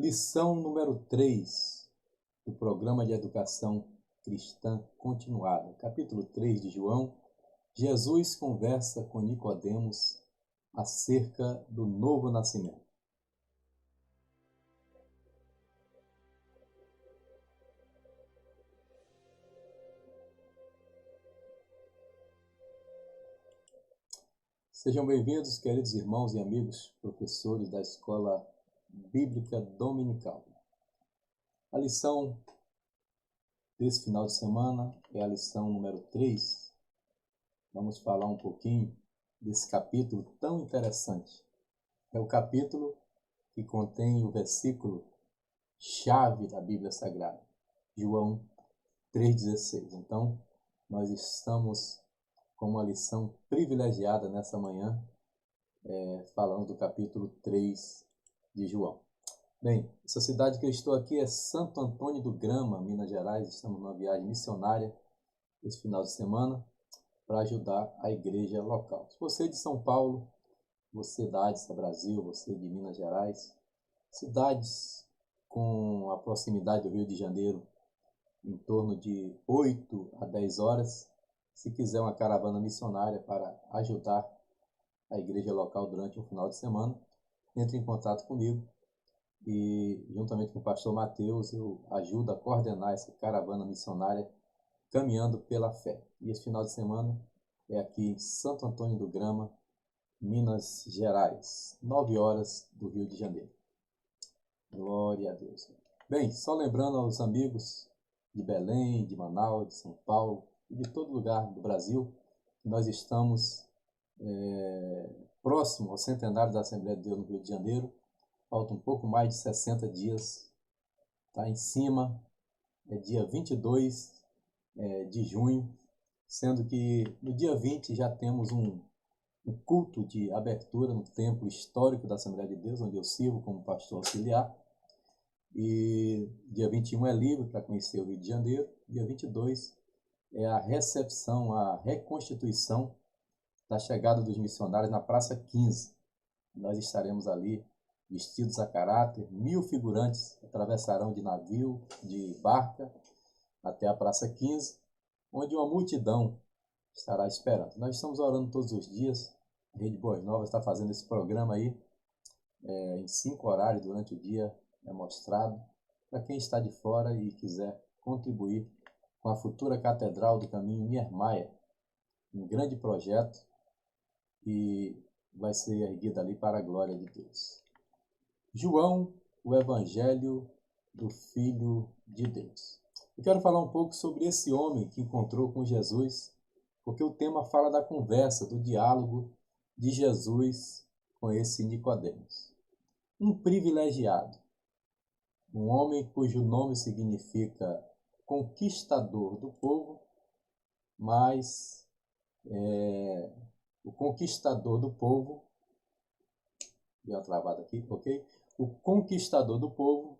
Lição número 3 do Programa de Educação Cristã Continuada. Capítulo 3 de João. Jesus conversa com Nicodemos acerca do novo nascimento. Sejam bem-vindos, queridos irmãos e amigos, professores da Escola Bíblica Dominical. A lição desse final de semana é a lição número 3. Vamos falar um pouquinho desse capítulo tão interessante. É o capítulo que contém o versículo chave da Bíblia Sagrada, João 3,16. Então, nós estamos com uma lição privilegiada nessa manhã, falando do capítulo 3 de João. Bem, essa cidade que eu estou aqui é Santo Antônio do Grama, Minas Gerais. Estamos numa viagem missionária esse final de semana para ajudar a igreja local. Se você é de São Paulo, você da Adsa Brasil, você de Minas Gerais, cidades com a proximidade do Rio de Janeiro, em torno de 8 a 10 horas, se quiser uma caravana missionária para ajudar a igreja local durante um final de semana, entre em contato comigo e, juntamente com o pastor Mateus, eu ajudo a coordenar essa caravana missionária caminhando pela fé. E esse final de semana é aqui em Santo Antônio do Grama, Minas Gerais, 9 horas do Rio de Janeiro. Glória a Deus. Bem, só lembrando aos amigos de Belém, de Manaus, de São Paulo e de todo lugar do Brasil, que nós estamos próximo ao centenário da Assembleia de Deus no Rio de Janeiro. Falta um pouco mais de 60 dias. Está em cima, é dia 22 de junho, sendo que no dia 20 já temos um culto de abertura no templo histórico da Assembleia de Deus, onde eu sirvo como pastor auxiliar. E dia 21 é livre para conhecer o Rio de Janeiro. Dia 22 é a recepção, a reconstituição da chegada dos missionários na Praça 15. Nós estaremos ali vestidos a caráter, 1000 figurantes atravessarão de navio, de barca, até a Praça 15, onde uma multidão estará esperando. Nós estamos orando todos os dias. A Rede Boas Novas está fazendo esse programa aí, em 5 horários durante o dia, é mostrado para quem está de fora e quiser contribuir com a futura Catedral do Caminho Niemeyer, um grande projeto que vai ser erguido ali para a glória de Deus. João, o Evangelho do Filho de Deus. Eu quero falar um pouco sobre esse homem que encontrou com Jesus, porque o tema fala da conversa, do diálogo de Jesus com esse Nicodemos. Um privilegiado, um homem cujo nome significa conquistador do povo, mas o conquistador do povo, deu uma travada aqui, ok? O conquistador do povo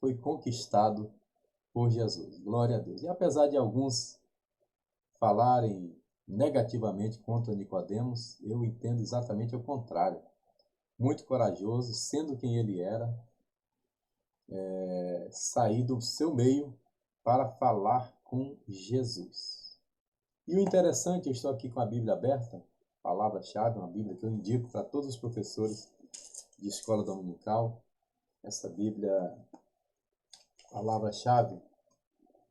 foi conquistado por Jesus. Glória a Deus. E apesar de alguns falarem negativamente contra Nicodemos, eu entendo exatamente o contrário. Muito corajoso, sendo quem ele era, sair do seu meio para falar com Jesus. E o interessante, eu estou aqui com a Bíblia aberta, palavra-chave, uma Bíblia que eu indico para todos os professores de escola dominical. Essa Bíblia, palavra-chave,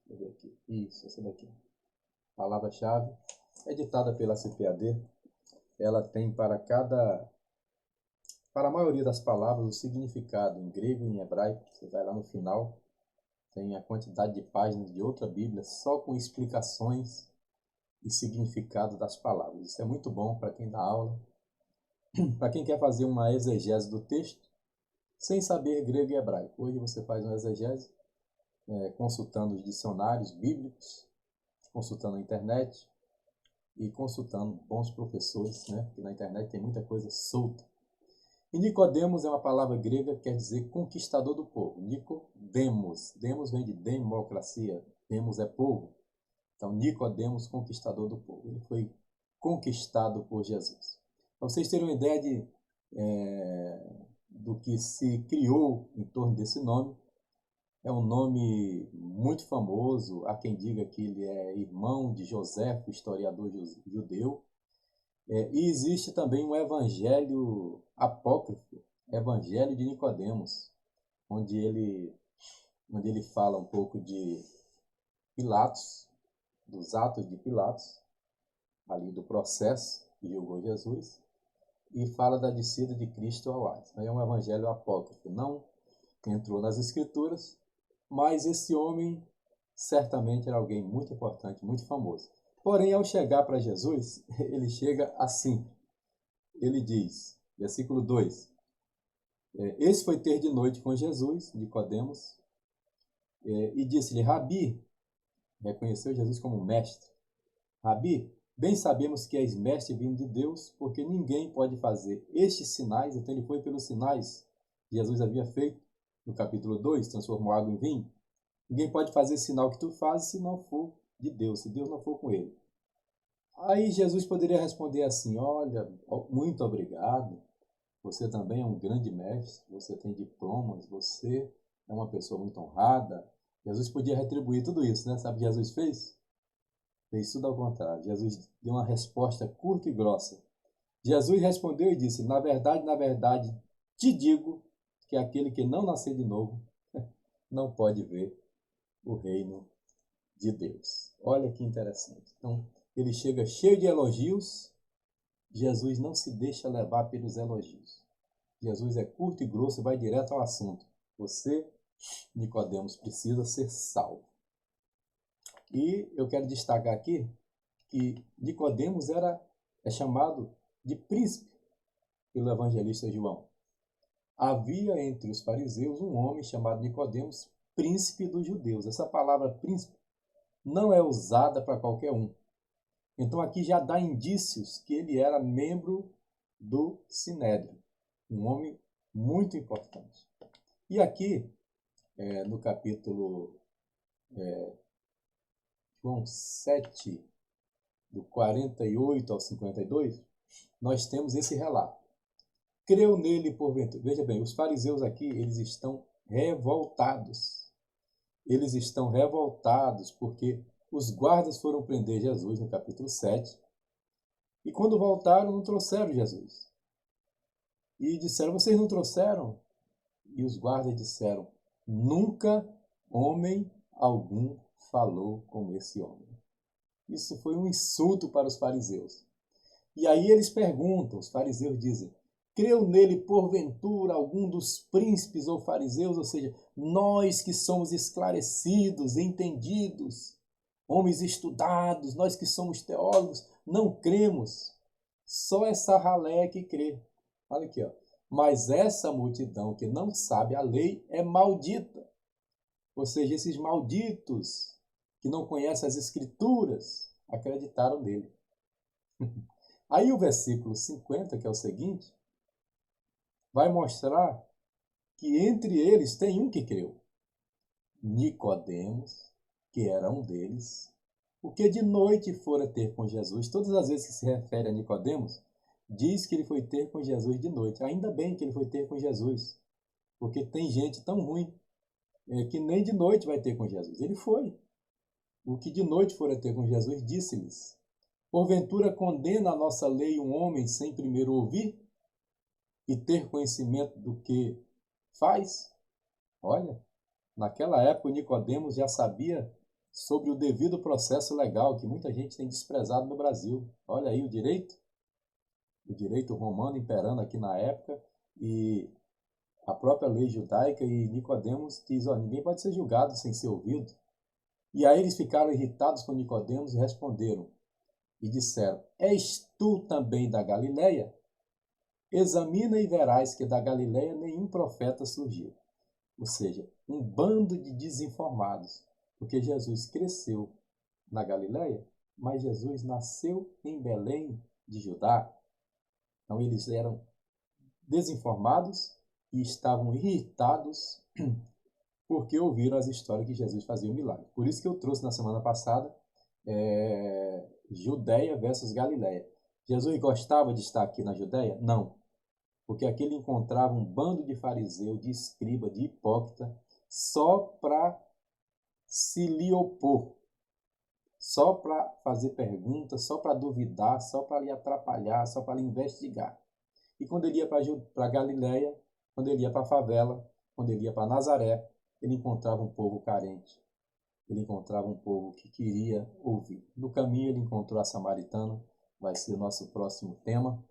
deixa eu ver aqui, isso, essa daqui. Palavra-chave, editada pela CPAD. Ela tem para a maioria das palavras o significado em grego e em hebraico. Você vai lá no final, tem a quantidade de páginas de outra Bíblia só com explicações e significado das palavras. Isso é muito bom para quem dá aula, para quem quer fazer uma exegese do texto sem saber grego e hebraico. Hoje você faz uma exegese consultando os dicionários bíblicos, consultando a internet e consultando bons professores, né? Porque na internet tem muita coisa solta. E Nicodemos é uma palavra grega que quer dizer conquistador do povo. Nicodemos. Demos vem de democracia. Demos é povo. Então, Nicodemos, conquistador do povo. Ele foi conquistado por Jesus. Para vocês terem uma ideia do que se criou em torno desse nome. É um nome muito famoso. Há quem diga que ele é irmão de José, historiador judeu. E existe também um evangelho apócrifo, Evangelho de Nicodemos, onde ele fala um pouco de Pilatos, dos atos de Pilatos, ali do processo que julgou Jesus, e fala da descida de Cristo ao Hades. É um evangelho apócrifo, não entrou nas Escrituras, mas esse homem certamente era alguém muito importante, muito famoso. Porém, ao chegar para Jesus, ele chega assim. Ele diz, versículo 2, esse foi ter de noite com Jesus, Nicodemos, e disse-lhe, Rabi, reconheceu Jesus como mestre. Rabi, bem sabemos que és mestre vindo de Deus, porque ninguém pode fazer estes sinais, então ele foi pelos sinais que Jesus havia feito, no capítulo 2, transformou água em vinho. Ninguém pode fazer sinal que tu fazes se não for de Deus, se Deus não for com ele. Aí Jesus poderia responder assim, olha, muito obrigado, você também é um grande mestre, você tem diplomas, você é uma pessoa muito honrada. Jesus podia retribuir tudo isso, né? Sabe o que Jesus fez? Fez tudo ao contrário. Jesus deu uma resposta curta e grossa. Jesus respondeu e disse, na verdade, te digo que aquele que não nascer de novo não pode ver o reino de Deus. Olha que interessante. Então, ele chega cheio de elogios. Jesus não se deixa levar pelos elogios. Jesus é curto e grosso e vai direto ao assunto. Você, Nicodemos, precisa ser salvo. E eu quero destacar aqui que Nicodemos é chamado de príncipe pelo evangelista João. Havia entre os fariseus um homem chamado Nicodemos, príncipe dos judeus. Essa palavra príncipe não é usada para qualquer um. Então aqui já dá indícios que ele era membro do Sinédrio, um homem muito importante. E aqui, no capítulo João 7, do 48 ao 52, nós temos esse relato. Creu nele porventura. Veja bem, os fariseus aqui, eles estão revoltados. Eles estão revoltados porque os guardas foram prender Jesus no capítulo 7 e quando voltaram não trouxeram Jesus. E disseram, vocês não trouxeram? E os guardas disseram, nunca homem algum falou como esse homem. Isso foi um insulto para os fariseus. E aí eles perguntam, os fariseus dizem, creu nele porventura algum dos príncipes ou fariseus, ou seja, nós que somos esclarecidos, entendidos, homens estudados, nós que somos teólogos, não cremos. Só essa ralé que crê. Olha aqui, ó. Mas essa multidão que não sabe a lei é maldita. Ou seja, esses malditos que não conhecem as escrituras acreditaram nele. Aí o versículo 50, que é o seguinte, vai mostrar que entre eles tem um que creu. Nicodemos, que era um deles, o que de noite fora ter com Jesus. Todas as vezes que se refere a Nicodemos, diz que ele foi ter com Jesus de noite. Ainda bem que ele foi ter com Jesus, porque tem gente tão ruim que nem de noite vai ter com Jesus. Ele foi. O que de noite fora ter com Jesus, disse-lhes, porventura condena a nossa lei um homem sem primeiro ouvir e ter conhecimento do que faz? Olha, naquela época Nicodemos já sabia sobre o devido processo legal que muita gente tem desprezado no Brasil. Olha aí o direito romano imperando aqui na época e a própria lei judaica, e Nicodemos diz, ninguém pode ser julgado sem ser ouvido. E aí eles ficaram irritados com Nicodemos e responderam e disseram, és tu também da Galileia? Examina e verás que da Galileia nenhum profeta surgiu. Ou seja, um bando de desinformados, porque Jesus cresceu na Galileia, mas Jesus nasceu em Belém de Judá. Então eles eram desinformados e estavam irritados porque ouviram as histórias que Jesus fazia um milagre. Por isso que eu trouxe na semana passada Judéia versus Galileia. Jesus gostava de estar aqui na Judéia? Não. porque aqui ele encontrava um bando de fariseu, de escriba, de hipócrita, só para se lhe opor, só para fazer perguntas, só para duvidar, só para lhe atrapalhar, só para lhe investigar. E quando ele ia para Galiléia, quando ele ia para a favela, quando ele ia para Nazaré, ele encontrava um povo carente. Ele encontrava um povo que queria ouvir. No caminho ele encontrou a samaritana, vai ser o nosso próximo tema.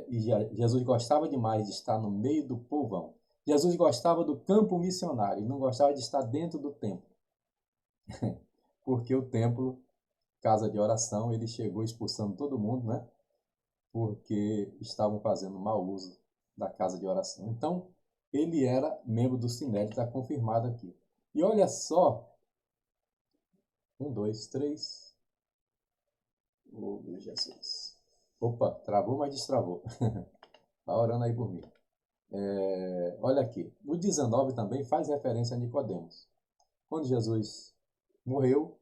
E Jesus gostava demais de estar no meio do povão. Jesus gostava do campo missionário, ele não gostava de estar dentro do templo. Porque o templo, casa de oração, ele chegou expulsando todo mundo, né? Porque estavam fazendo mau uso da casa de oração. Então, ele era membro do Sinédrio, está confirmado aqui. E olha só, 1, 2, 3. Oh, meu Jesus. Opa, travou, mas destravou. Está orando aí por mim. Olha aqui, o 19 também faz referência a Nicodemos. Quando Jesus morreu,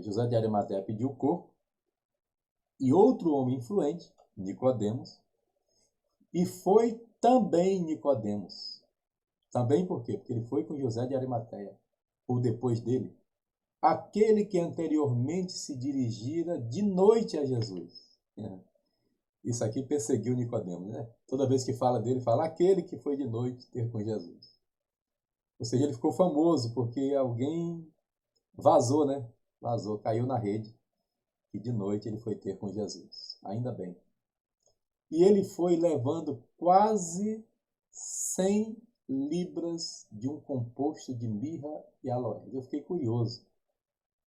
José de Arimateia pediu o corpo, e outro homem influente, Nicodemos, e foi também Nicodemos. Também por quê? Porque ele foi com José de Arimateia, ou depois dele, aquele que anteriormente se dirigira de noite a Jesus. Isso aqui perseguiu Nicodemos, né? Toda vez que fala dele, fala aquele que foi de noite ter com Jesus. Ou seja, ele ficou famoso porque alguém vazou, né? Vazou, caiu na rede. E de noite ele foi ter com Jesus. Ainda bem. E ele foi levando quase 100 libras de um composto de mirra e aloés. Eu fiquei curioso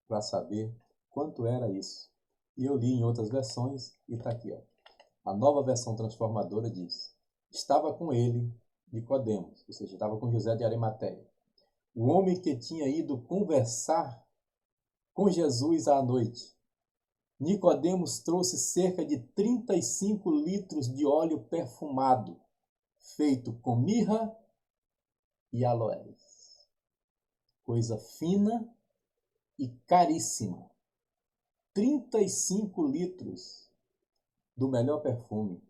para saber quanto era isso. E eu li em outras versões e está aqui, ó. A Nova Versão Transformadora diz: estava com ele Nicodemos, ou seja, estava com José de Arimateia, o homem que tinha ido conversar com Jesus à noite. Nicodemos trouxe cerca de 35 litros de óleo perfumado, feito com mirra e aloés. Coisa fina e caríssima. 35 litros do melhor perfume.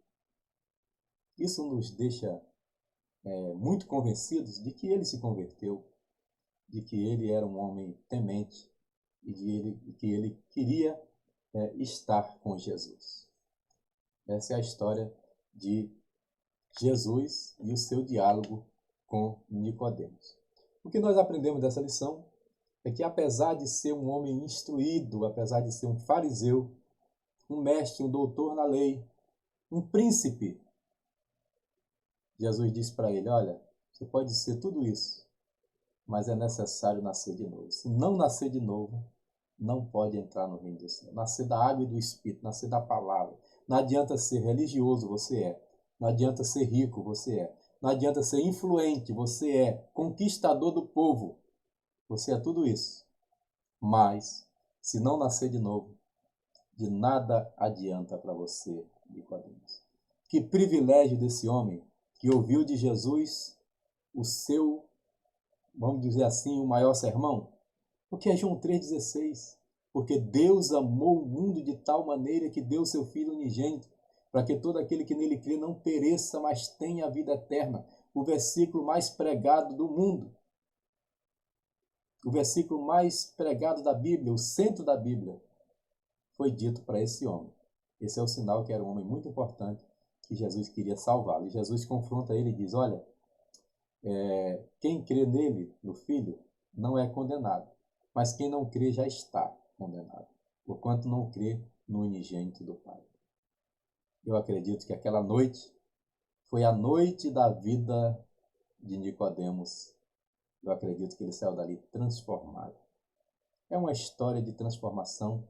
Isso nos deixa muito convencidos de que ele se converteu, de que ele era um homem temente e de que ele queria estar com Jesus. Essa é a história de Jesus e o seu diálogo com Nicodemos. O que nós aprendemos dessa lição é que, apesar de ser um homem instruído, apesar de ser um fariseu, um mestre, um doutor na lei, um príncipe, Jesus disse para ele: olha, você pode ser tudo isso, mas é necessário nascer de novo. Se não nascer de novo, não pode entrar no reino do céu. Nascer da água e do Espírito, nascer da palavra. Não adianta ser religioso, você é. Não adianta ser rico, você é. Não adianta ser influente, você é. Conquistador do povo, você é tudo isso. Mas, se não nascer de novo, de nada adianta para você, Nicodemos. Que privilégio desse homem que ouviu de Jesus o seu, vamos dizer assim, o maior sermão. Porque é João 3,16. Porque Deus amou o mundo de tal maneira que deu seu Filho unigênito, para que todo aquele que nele crê não pereça, mas tenha a vida eterna. O versículo mais pregado do mundo. O versículo mais pregado da Bíblia, o centro da Bíblia, foi dito para esse homem. Esse é o sinal que era um homem muito importante, que Jesus queria salvá-lo. E Jesus confronta ele e diz: olha, quem crê nele, no Filho, não é condenado. Mas quem não crê já está condenado, porquanto não crê no unigênito do Pai. Eu acredito que aquela noite foi a noite da vida de Nicodemos. Eu acredito que ele saiu dali transformado. É uma história de transformação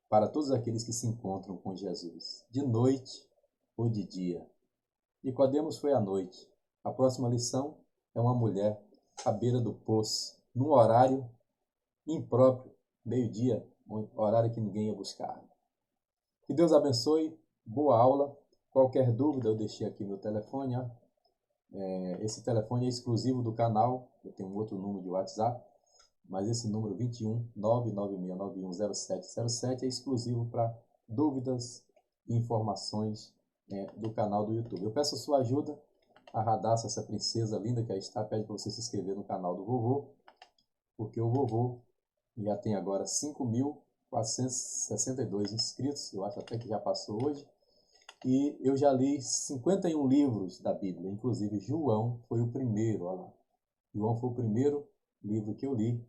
para todos aqueles que se encontram com Jesus, de noite ou de dia. Nicodemos foi à noite. A próxima lição é uma mulher à beira do poço, num horário impróprio, meio-dia, um horário que ninguém ia buscar. Que Deus abençoe, boa aula. Qualquer dúvida, eu deixei aqui meu telefone. Esse telefone é exclusivo do canal, eu tenho um outro número de WhatsApp, mas esse número 21 996910707 é exclusivo para dúvidas e informações do canal do YouTube. Eu peço a sua ajuda. A Radassa, essa princesa linda que aí está, pede para você se inscrever no canal do vovô, porque o vovô já tem agora 5.462 inscritos, eu acho até que já passou hoje, e eu já li 51 livros da Bíblia, inclusive João foi o primeiro, olha lá. João foi o primeiro livro que eu li,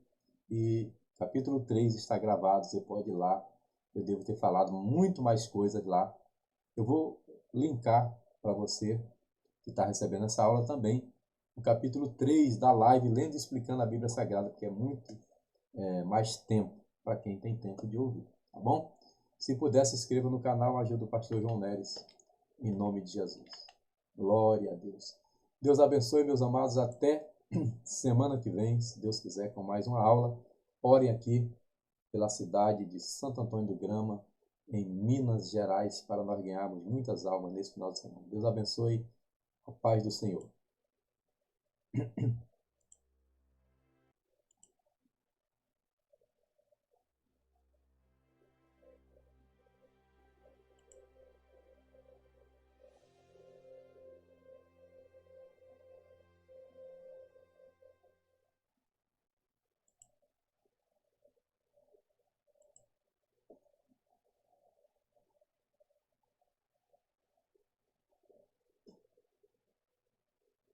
e capítulo 3 está gravado, você pode ir lá, eu devo ter falado muito mais coisas lá. Eu vou linkar para você que está recebendo essa aula também, o capítulo 3 da live, lendo e explicando a Bíblia Sagrada, que é muito mais tempo para quem tem tempo de ouvir, tá bom? Se puder, se inscreva no canal, ajuda o pastor João Neres, em nome de Jesus. Glória a Deus. Deus abençoe, meus amados, até semana que vem, se Deus quiser, com mais uma aula. Orem aqui pela cidade de Santo Antônio do Grama, em Minas Gerais, para nós ganharmos muitas almas nesse final de semana. Deus abençoe. A paz do Senhor.